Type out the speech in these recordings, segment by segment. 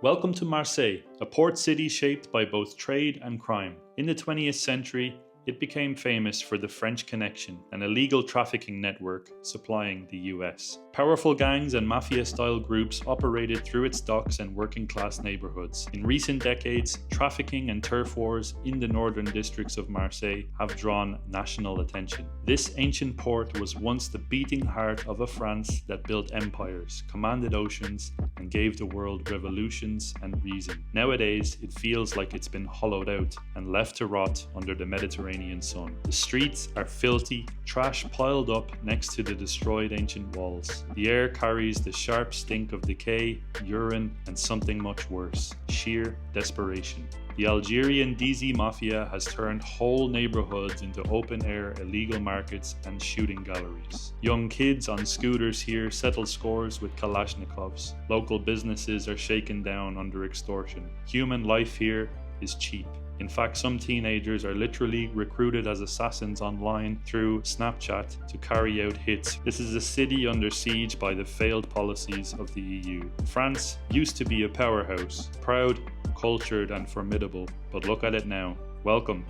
Welcome to Marseille, a port city shaped by both trade and crime. In the 20th century, it became famous for the French Connection, an illegal trafficking network supplying the US. Powerful gangs and mafia-style groups operated through its docks and working-class neighborhoods. In recent decades, trafficking and turf wars in the northern districts of Marseille have drawn national attention. This ancient port was once the beating heart of a France that built empires, commanded oceans, and gave the world revolutions and reason. Nowadays, it feels like it's been hollowed out and left to rot under the Mediterranean sun. The streets are filthy, trash piled up next to the destroyed ancient walls. The air carries the sharp stink of decay, urine, and something much worse: sheer desperation. The Algerian DZ Mafia has turned whole neighborhoods into open-air illegal markets and shooting galleries. Young kids on scooters here settle scores with Kalashnikovs. Local businesses are shaken down under extortion. Human life here is cheap. In fact, some teenagers are literally recruited as assassins online through Snapchat to carry out hits. This is a city under siege by the failed policies of the EU. France used to be a powerhouse, proud, cultured and formidable, but look at it now. Welcome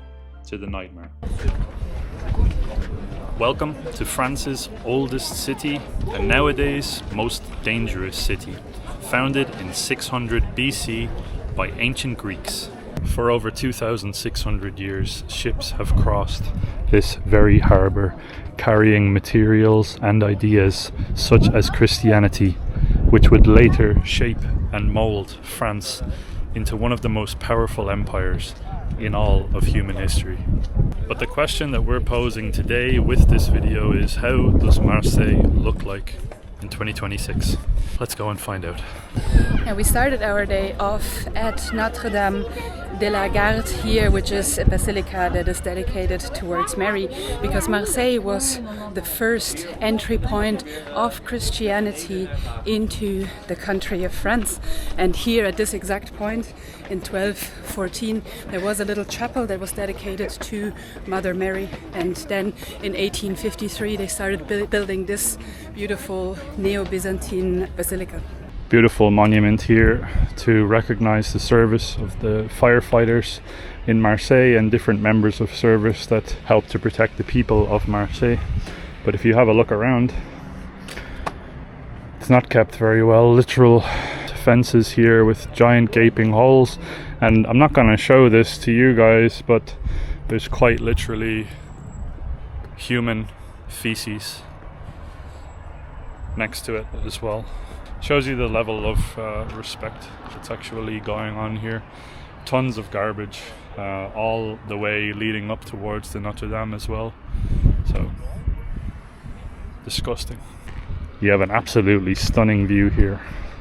to the nightmare. Welcome to France's oldest city and nowadays most dangerous city, founded in 600 BC by ancient Greeks. For over 2,600 years, ships have crossed this very harbour, carrying materials and ideas such as Christianity, which would later shape and mould France into one of the most powerful empires in all of human history. But the question that we're posing today with this video is, how does Marseille look like in 2026? Let's go and find out. And we started our day off at Notre Dame de la Garde here, which is a basilica that is dedicated towards Mary, because Marseille was the first entry point of Christianity into the country of France. And here at this exact point in 1214 there was a little chapel that was dedicated to Mother Mary, and then in 1853 they started building this beautiful Neo-Byzantine basilica. Beautiful monument here to recognize the service of the firefighters in Marseille and different members of service that help to protect the people of Marseille. But if you have a look around, it's not kept very well. Literal fences here with giant gaping holes, and I'm not going to show this to you guys, but there's quite literally human feces next to it as well. Shows you the level of respect that's actually going on here. Tons of garbage all the way leading up towards the Notre Dame as well. So disgusting. You have an absolutely stunning view here,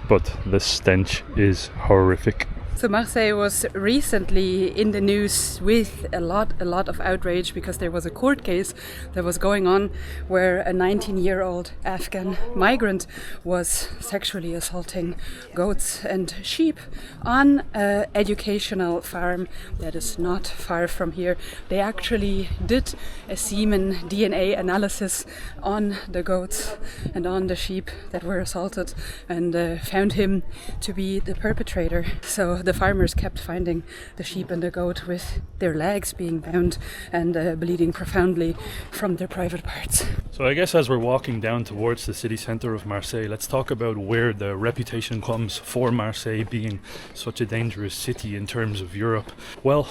but the stench is horrific. So Marseille was recently in the news with a lot of outrage, because there was a court case that was going on where a 19-year-old Afghan migrant was sexually assaulting goats and sheep on an educational farm that is not far from here. They actually did a semen DNA analysis on the goats and on the sheep that were assaulted, and found him to be the perpetrator. So the farmers kept finding the sheep and the goat with their legs being bound and bleeding profoundly from their private parts. So I guess as we're walking down towards the city centre of Marseille, let's talk about where the reputation comes for Marseille being such a dangerous city in terms of Europe. Well,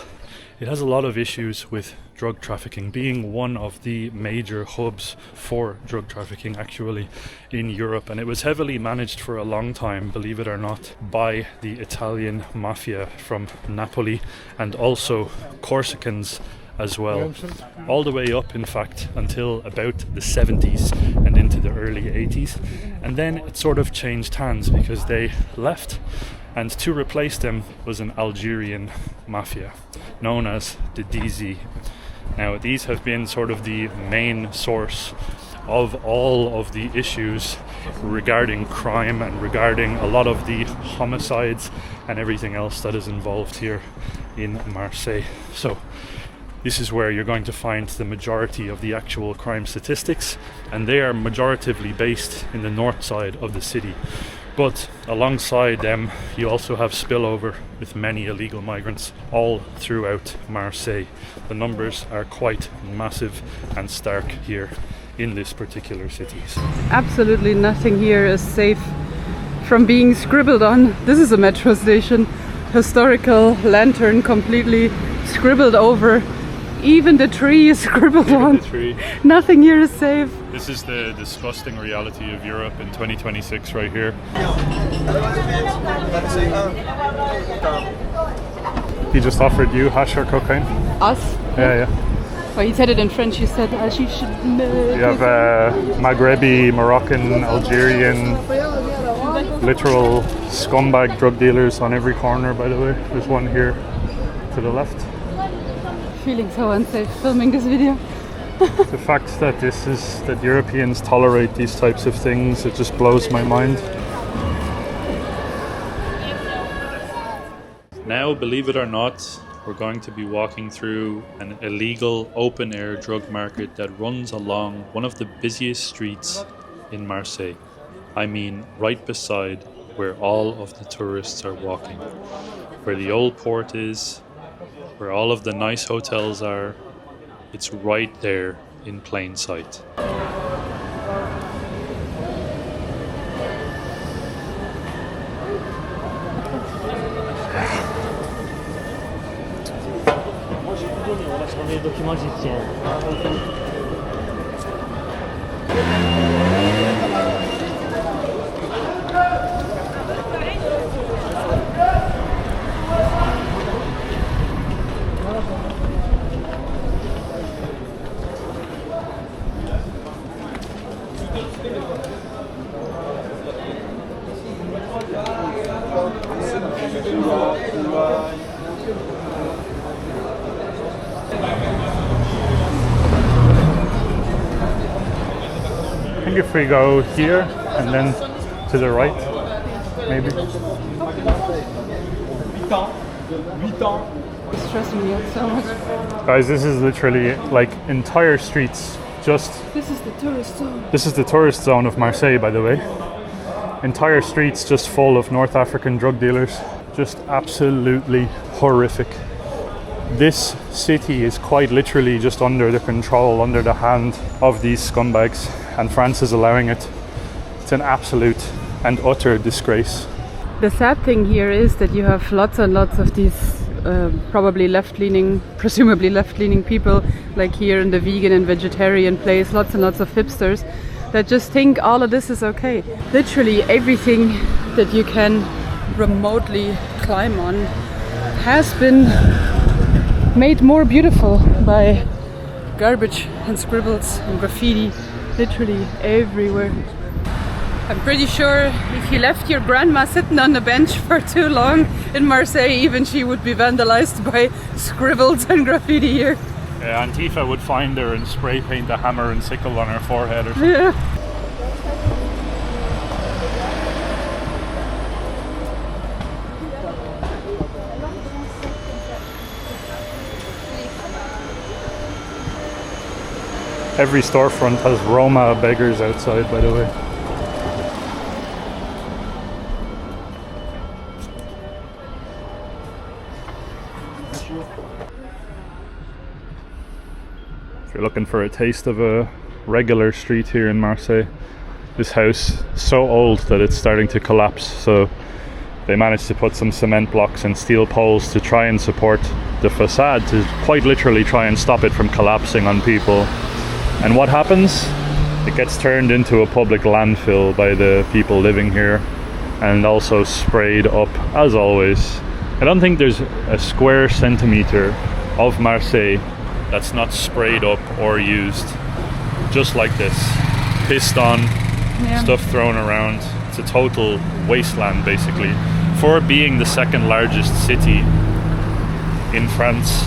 it has a lot of issues with drug trafficking, being one of the major hubs for drug trafficking actually in Europe, and it was heavily managed for a long time, believe it or not, by the Italian mafia from Napoli, and also Corsicans as well, all the way up in fact until about the 70s and into the early 80s, and then it sort of changed hands because they left, and to replace them was an Algerian mafia known as the DZ. Now, these have been sort of the main source of all of the issues regarding crime and regarding a lot of the homicides and everything else that is involved here in Marseille. So this is where you're going to find the majority of the actual crime statistics, and they are majoritively based in the north side of the city. But Alongside them, you also have spillover with many illegal migrants all throughout Marseille. The numbers are quite massive and stark here in this particular city. Absolutely nothing here is safe from being scribbled on. This is a metro station. Historical lantern completely scribbled over. Even the tree is scribbled on. Nothing here is safe. This is the disgusting reality of Europe in 2026 right here. He just offered you hash or cocaine? Us? Yeah. Well, he said it in French. He said, she should... You have Maghrebi, Moroccan, Algerian, literal scumbag drug dealers on every corner, by the way. There's one here to the left. Feeling so unsafe filming this video. The fact that that Europeans tolerate these types of things, it just blows my mind. Now, believe it or not, we're going to be walking through an illegal open-air drug market that runs along one of the busiest streets in Marseille. I mean, right beside where all of the tourists are walking. Where the old port is, where all of the nice hotels are, it's right there in plain sight. I think if we go here and then to the right, maybe. It's stressing me out so much. Guys, this is literally like entire streets. This is the tourist zone. This is the tourist zone of Marseille, by the way. Entire streets just full of North African drug dealers. Just absolutely horrific. This city is quite literally just under the control, under the hand of these scumbags, and France is allowing it. It's an absolute and utter disgrace. The sad thing here is that you have lots and lots of these probably left-leaning, presumably left-leaning people, like here in the vegan and vegetarian place, lots and lots of hipsters that just think all of this is okay. Literally everything that you can remotely climb on has been made more beautiful by garbage and scribbles and graffiti, literally everywhere. I'm pretty sure if you left your grandma sitting on the bench for too long in Marseille, even she would be vandalized by scribbles and graffiti here. Yeah, Antifa would find her and spray paint a hammer and sickle on her forehead or something. Yeah. Every storefront has Roma beggars outside, by the way. If you're looking for a taste of a regular street here in Marseille, this house is so old that it's starting to collapse, so they managed to put some cement blocks and steel poles to try and support the facade, to quite literally try and stop it from collapsing on people. And what happens? It gets turned into a public landfill by the people living here, and also sprayed up as always. I don't think there's a square centimetre of Marseille that's not sprayed up or used just like this. Pissed on, stuff thrown around. It's a total wasteland basically. For being the second largest city in France,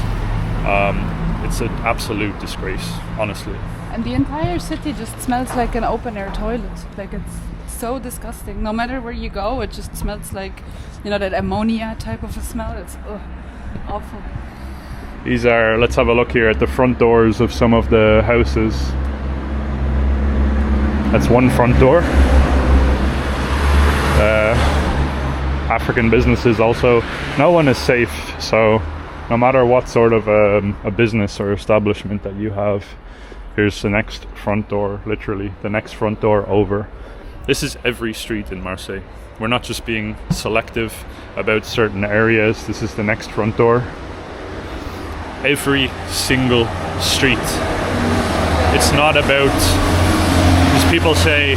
it's an absolute disgrace, honestly. And the entire city just smells like an open air toilet. Like it's so disgusting. No matter where you go, it just smells like, you know, that ammonia type of a smell. It's awful. These are, let's have a look here at the front doors of some of the houses. That's one front door. African businesses also, no one is safe. So no matter what sort of a business or establishment that you have, here's the next front door, literally the next front door over. This is every street in Marseille. We're not just being selective about certain areas. This is the next front door. Every single street. It's not about, as people say,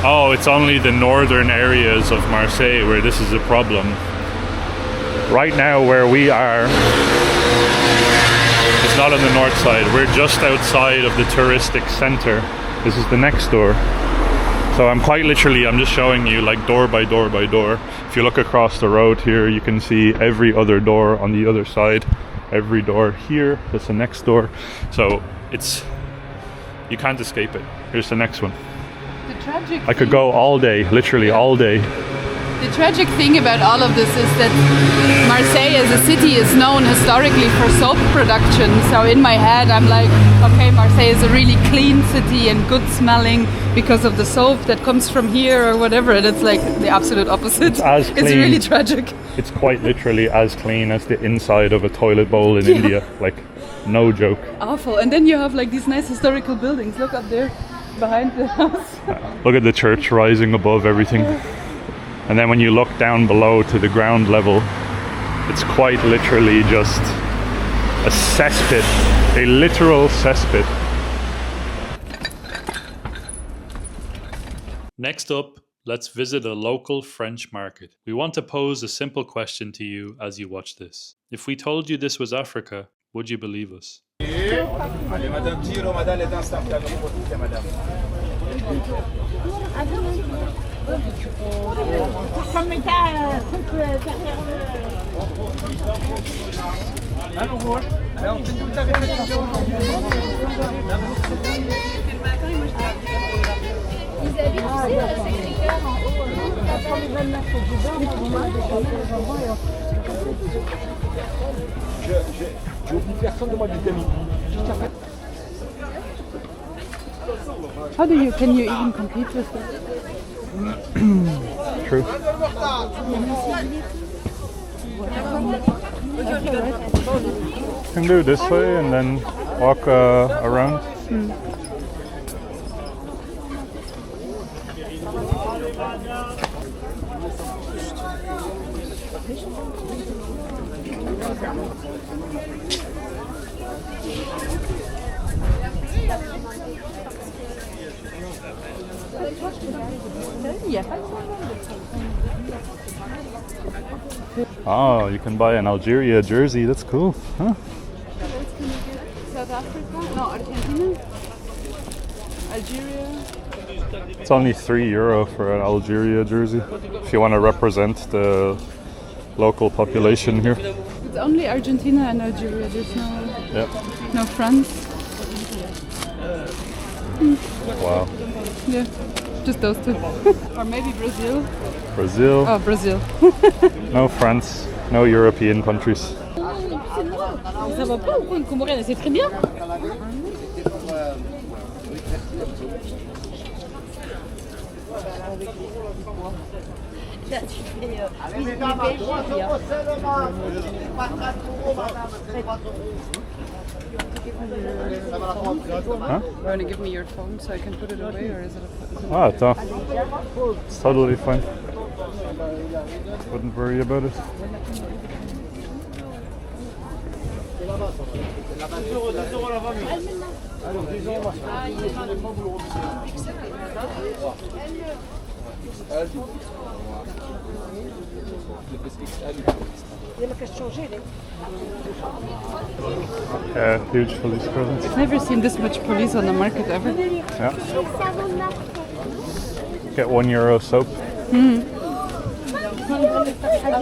oh, it's only the northern areas of Marseille where this is a problem. Right now where we are, it's not on the north side. We're just outside of the touristic center. This is the next door. So I'm quite literally, I'm just showing you like door by door by door. If you look across the road here, you can see every other door on the other side. Every door here, that's the next door. So it's, you can't escape it. Here's the next one. The tragic I could go all day, literally all day. The tragic thing about all of this is that Marseille as a city is known historically for soap production. So in my head I'm like, okay, Marseille is a really clean city and good smelling because of the soap that comes from here or whatever. And it's like the absolute opposite. It's as clean. It's really tragic. It's quite literally as clean as the inside of a toilet bowl in India. Like, no joke. Awful. And then you have like these nice historical buildings. Look up there behind the house. Look at the church rising above everything. And then when you look down below to the ground level, it's quite literally just a cesspit, a literal cesspit. Next up, let's visit a local French market. We want to pose a simple question to you as you watch this. If we told you this was Africa, would you believe us? How can you even compete with that? True. You can do this way and then walk around. Oh, you can buy an Algeria jersey. That's cool, huh? South Africa? No, Argentina? Algeria? It's only €3 for an Algeria jersey if you want to represent the local population here. It's only Argentina and Algeria. There's no France. Wow. Yeah, just those two. Or maybe Brazil. Brazil. Oh, Brazil. No France. No European countries. Ça va pas ou quoi une Comorienne? C'est très bien. Là, tu fais Huh? You want to give me your phone so I can put it away, or is it Ah, attends. It's totally fine. Wouldn't worry about it. Yeah, huge police presence. I've never seen this much police on the market ever. Yeah. Get €1 soap. You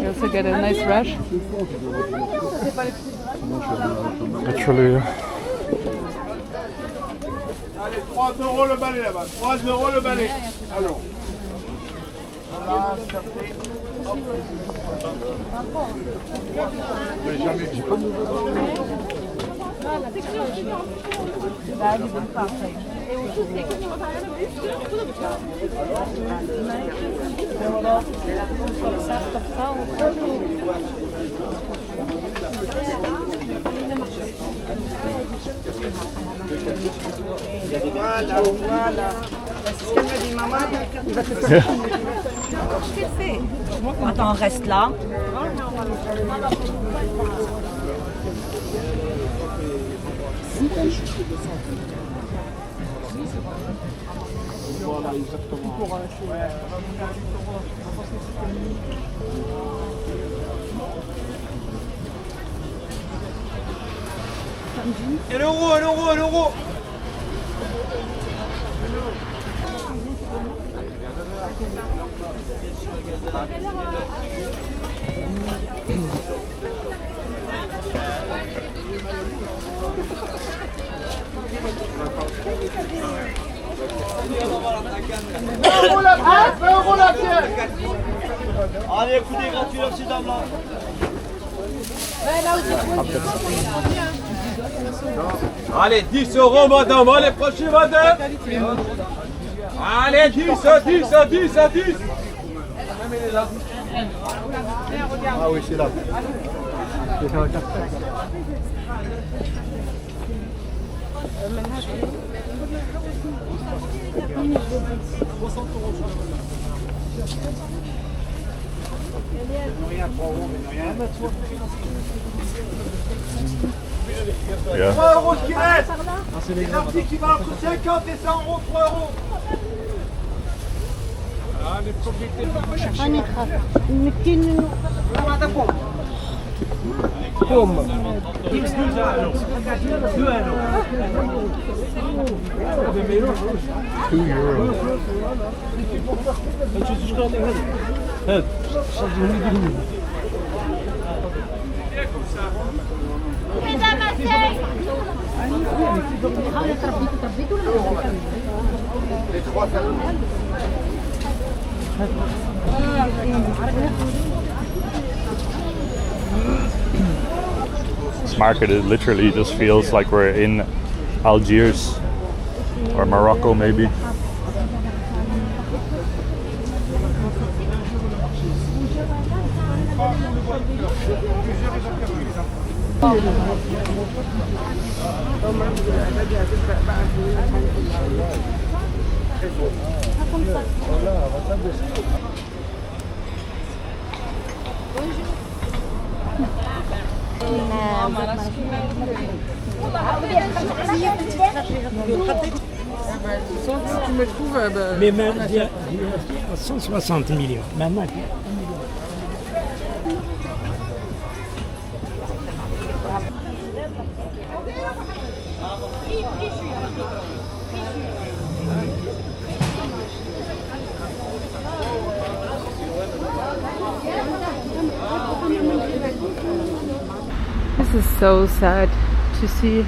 also get a nice rash. Literally. €3 le balai là-bas. €3 le balai. Alors. Voilà, voilà. C'est ce qu'elle me dit, maman. Il va te faire. Je te fais. Attends, reste là. Voilà, exactement. Un euro, un euro, un euro. Allez, coup des gratuits là, ces dames-là. Allez, 10 euros, madame. Allez, prochaine, madame. Allez, 10, 10, 10, 10. Ah oui, c'est là. Je vais faire un café. Yeah. 3 euros ce qui reste. Les articles qui valent entre 50 et 100 euros, 3 euros. This market it literally just feels like we're in Algiers or Morocco maybe. Mais même, il y a 160 millions. Maintenant, This is so sad to see.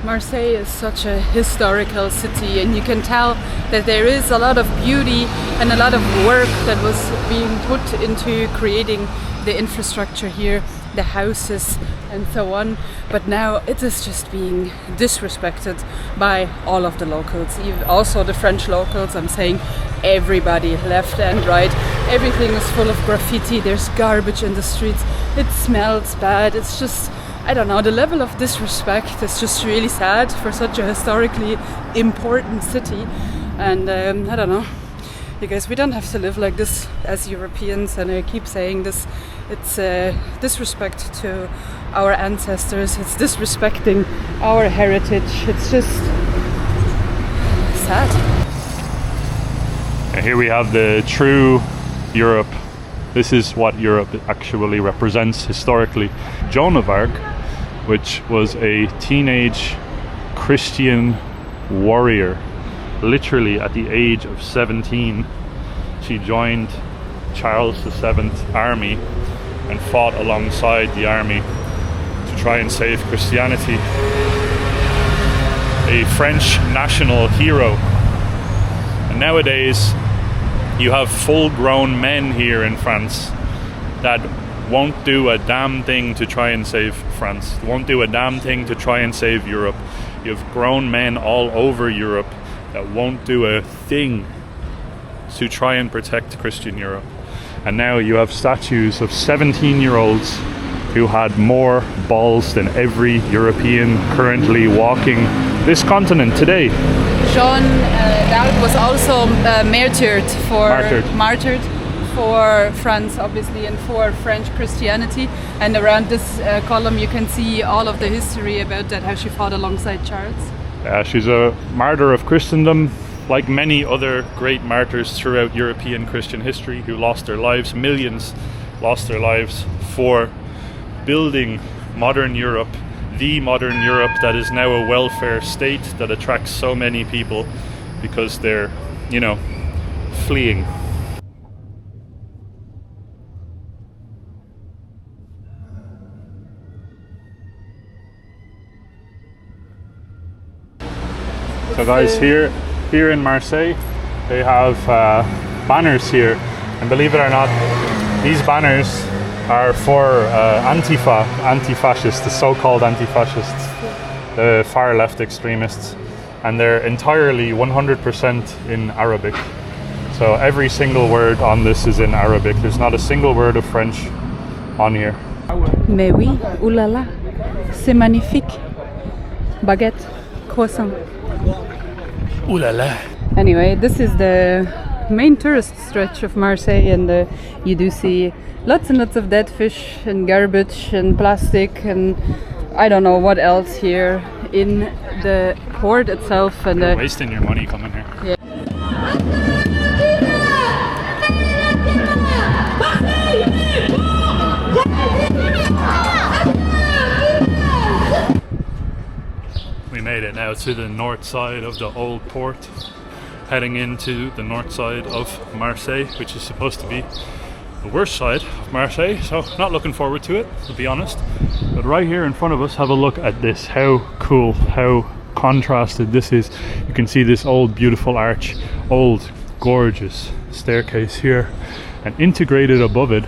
Marseille is such a historical city, and you can tell that there is a lot of beauty and a lot of work that was being put into creating the infrastructure here, the houses and so on. But now it is just being disrespected by all of the locals, also the French locals. I'm saying everybody, left and right. Everything is full of graffiti, there's garbage in the streets, it smells bad. It's just, I don't know, the level of disrespect is just really sad for such a historically important city. And I don't know, you guys, we don't have to live like this as Europeans, and I keep saying this. It's disrespect to our ancestors, it's disrespecting our heritage, it's just sad. And here we have the true Europe. This is what Europe actually represents historically. Joan of Arc, which was a teenage Christian warrior, literally at the age of 17, she joined Charles VII's army and fought alongside the army to try and save Christianity. A French national hero. And nowadays, you have full-grown men here in France that won't do a damn thing to try and save France, won't do a damn thing to try and save Europe. You have grown men all over Europe that won't do a thing to try and protect Christian Europe. And now you have statues of 17-year-olds who had more balls than every European currently walking this continent today. Jean d'Arc was also martyred for France, obviously, and for French Christianity. And around this column you can see all of the history about that, how she fought alongside Charles. She's a martyr of Christendom, like many other great martyrs throughout European Christian history who lost their lives. Millions lost their lives for building modern Europe, the modern Europe that is now a welfare state that attracts so many people because they're, you know, fleeing. So guys, here in Marseille, they have banners here, and believe it or not, these banners are for anti-fascists, the so-called anti-fascists, the far left extremists, and they're entirely 100% in Arabic. So every single word on this is in Arabic. There's not a single word of French on here. Mais oui, oulala, c'est magnifique. Baguette, croissant. Ooh la la. Anyway, this is the main tourist stretch of Marseille, and you do see lots and lots of dead fish and garbage and plastic and I don't know what else here in the port itself. And you're wasting your money coming here. Yeah. We made it now to the north side of the old port, heading into the north side of Marseille, which is supposed to be the worst side of Marseille, so not looking forward to it, to be honest. But right here in front of us, have a look at this. How cool, how contrasted this is. You can see this old beautiful arch, old gorgeous staircase here, and integrated above it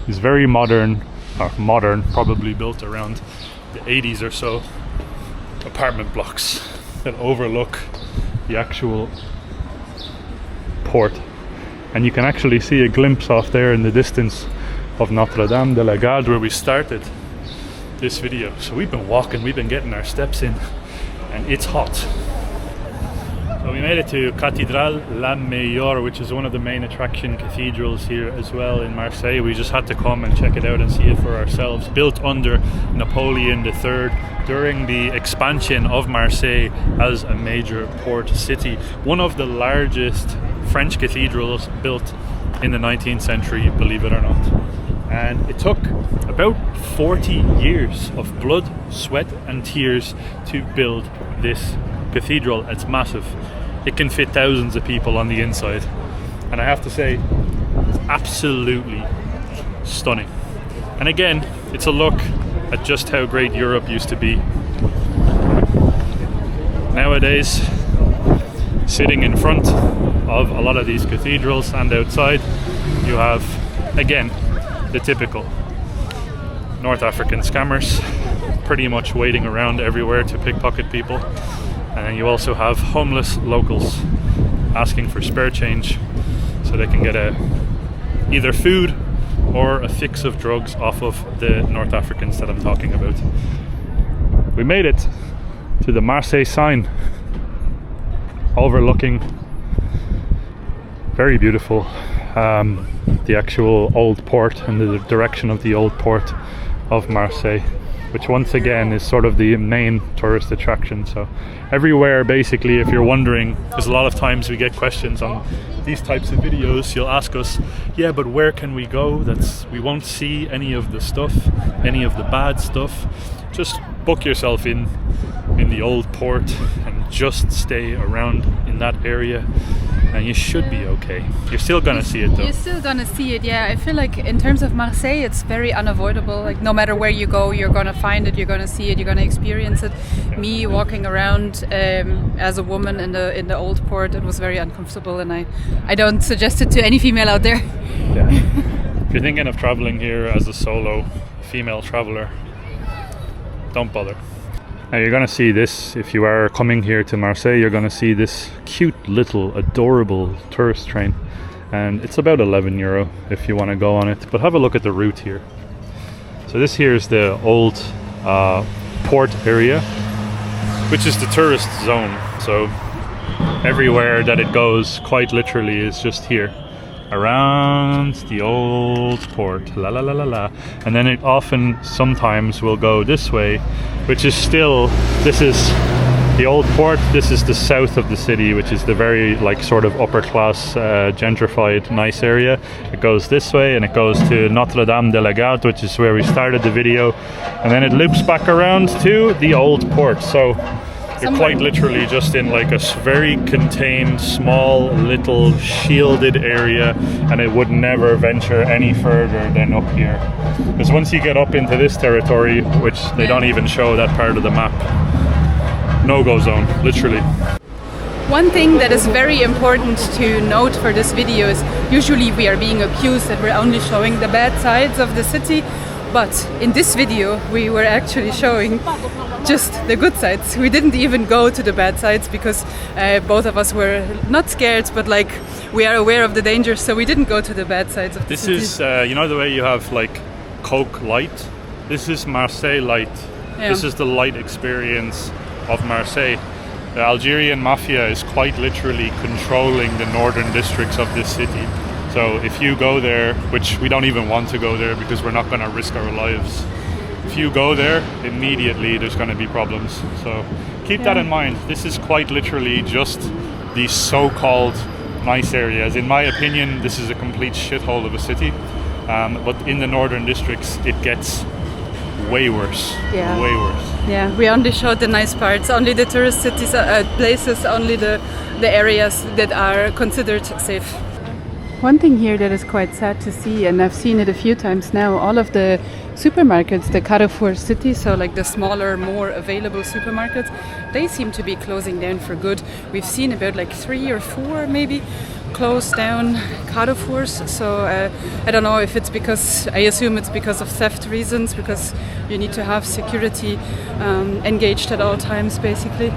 is very modern, probably built around the 80s or so, apartment blocks that overlook the actual port. And you can actually see a glimpse off there in the distance of Notre Dame de la Garde, where we started this video. So we've been walking, we've been getting our steps in, and it's hot. So we made it to Cathédrale La Meilleure, which is one of the main attraction cathedrals here as well in Marseille. We just had to come and check it out and see it for ourselves. Built under Napoleon III during the expansion of Marseille as a major port city. One of the largest French cathedrals built in the 19th century, believe it or not. And it took about 40 years of blood, sweat and tears to build this cathedral. It's massive. It can fit thousands of people on the inside. And I have to say, it's absolutely stunning. And again, it's a look at just how great Europe used to be. Nowadays, sitting in front of a lot of these cathedrals and outside, you have, again, the typical North African scammers pretty much waiting around everywhere to pickpocket people. And then you also have homeless locals asking for spare change so they can get either food or a fix of drugs off of the North Africans that I'm talking about. We made it to the Marseille sign, overlooking, very beautiful, the actual old port and the direction of the old port of Marseille, which once again is sort of the main tourist attraction. So everywhere, basically, if you're wondering, because a lot of times we get questions on these types of videos, you'll ask us, yeah, but where can we go? We won't see any of the stuff, any of the bad stuff. Just book yourself in the old port and just stay around in that area, and you should be okay. You're still gonna see it though. You're still gonna see it, yeah. I feel like in terms of Marseille, it's very unavoidable. Like no matter where you go, you're gonna find it, you're gonna see it, you're gonna experience it. Yeah. Me walking around as a woman in the old port, it was very uncomfortable, and I don't suggest it to any female out there. Yeah. If you're thinking of traveling here as a solo female traveler, don't bother. Now you're going to see this, if you are coming here to Marseille, you're going to see this cute little adorable tourist train, and it's about €11 if you want to go on it. But have a look at the route here. So this here is the old port area, which is the tourist zone. So everywhere that it goes, quite literally, is just here around the old port, la la la la la. And then it often sometimes will go this way, which is still, this is the old port, this is the south of the city, which is the very like sort of upper class gentrified nice area. It goes this way and it goes to Notre Dame de la Garde, which is where we started the video, and then it loops back around to the old port. So you're quite literally just in like a very contained, small, little shielded area, and it would never venture any further than up here. Because once you get up into this territory, which they don't even show that part of the map, no-go zone, literally. One thing that is very important to note for this video is usually we are being accused that we're only showing the bad sides of the city, but in this video we were actually showing just the good sides. We didn't even go to the bad sides because both of us were not scared, but like we are aware of the dangers, so we didn't go to the bad sides of the city. This is, you know the way you have like Coke Light? This is Marseille Light. Yeah. This is the light experience of Marseille. The Algerian mafia is quite literally controlling the northern districts of this city. So if you go there, which we don't even want to go there because we're not going to risk our lives, if you go there, immediately there's going to be problems. So keep that in mind. This is quite literally just the so-called nice areas. In my opinion, this is a complete shithole of a city. But in the northern districts, it gets way worse. Yeah. Way worse. Yeah, we only showed the nice parts, only the tourist cities, places, only the areas that are considered safe. One thing here that is quite sad to see, and I've seen it a few times now, all of the supermarkets, the Carrefour city, so like the smaller, more available supermarkets, they seem to be closing down for good. We've seen about like 3 or 4 maybe closed down Carrefours, so I don't know if it's because, I assume it's because of theft reasons, because you need to have security engaged at all times basically.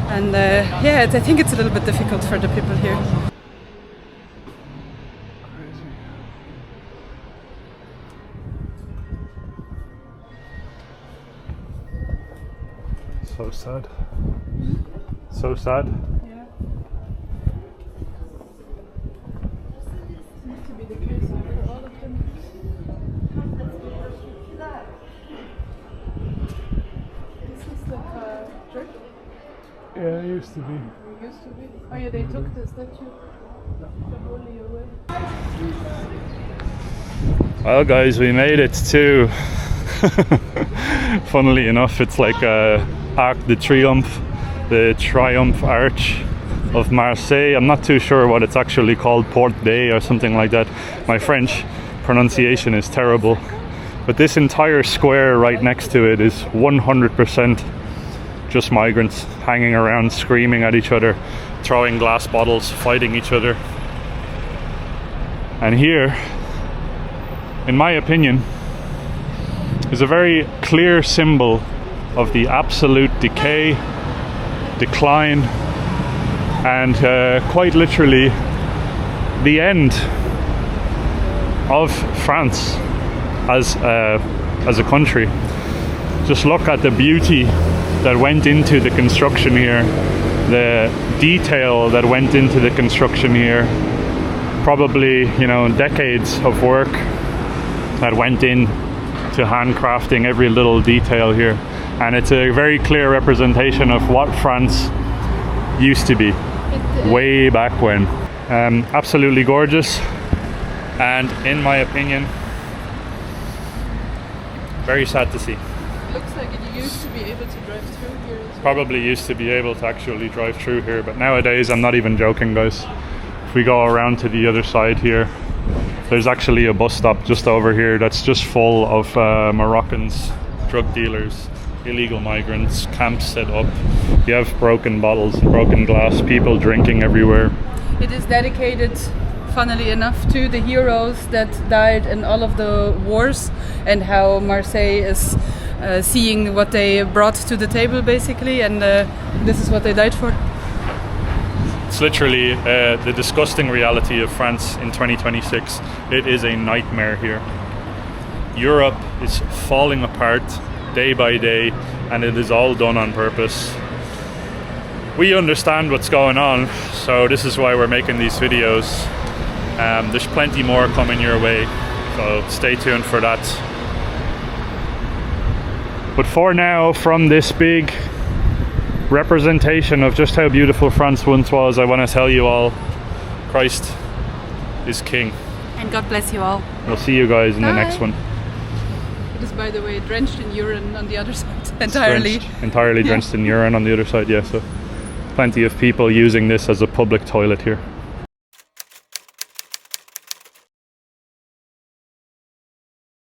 And yeah, I think it's a little bit difficult for the people here. So sad. So sad. Yeah. Seems to be the case for all of them. This is like a church? Yeah, it used to be. It used to be. Oh yeah, they took the statue totally away. Well guys, we made it to funnily enough, it's like Arc de Triomphe, the Triumph Arch of Marseille. I'm not too sure what it's actually called, Porte Day or something like that. My French pronunciation is terrible. But this entire square right next to it is 100% just migrants hanging around, screaming at each other, throwing glass bottles, fighting each other. And here, in my opinion, is a very clear symbol of the absolute decay, decline, and quite literally the end of France as a country. Just look at the beauty that went into the construction here, the detail that went into the construction here, probably, you know, decades of work that went in to handcrafting every little detail here, and it's a very clear representation of what France used to be way back when. Absolutely gorgeous, and in my opinion, very sad to see. Looks like it used to be able to drive through here as well. Probably used to be able to actually drive through here, but nowadays, I'm not even joking guys, if we go around to the other side here, there's actually a bus stop just over here that's just full of Moroccans, drug dealers, illegal migrants, camps set up. You have broken bottles, broken glass, people drinking everywhere. It is dedicated, funnily enough, to the heroes that died in all of the wars, and how Marseille is seeing what they brought to the table basically, and this is what they died for. It's literally the disgusting reality of France in 2026. It is a nightmare here. Europe is falling apart day by day, and it is all done on purpose. We understand what's going on, so this is why we're making these videos. There's plenty more coming your way, so stay tuned for that. But for now, from this big representation of just how beautiful France once was, I want to tell you all, Christ is King. And God bless you all. We'll see you guys in the next one. It is, by the way, drenched in urine on the other side entirely. Entirely drenched in urine on the other side, yeah. So plenty of people using this as a public toilet here.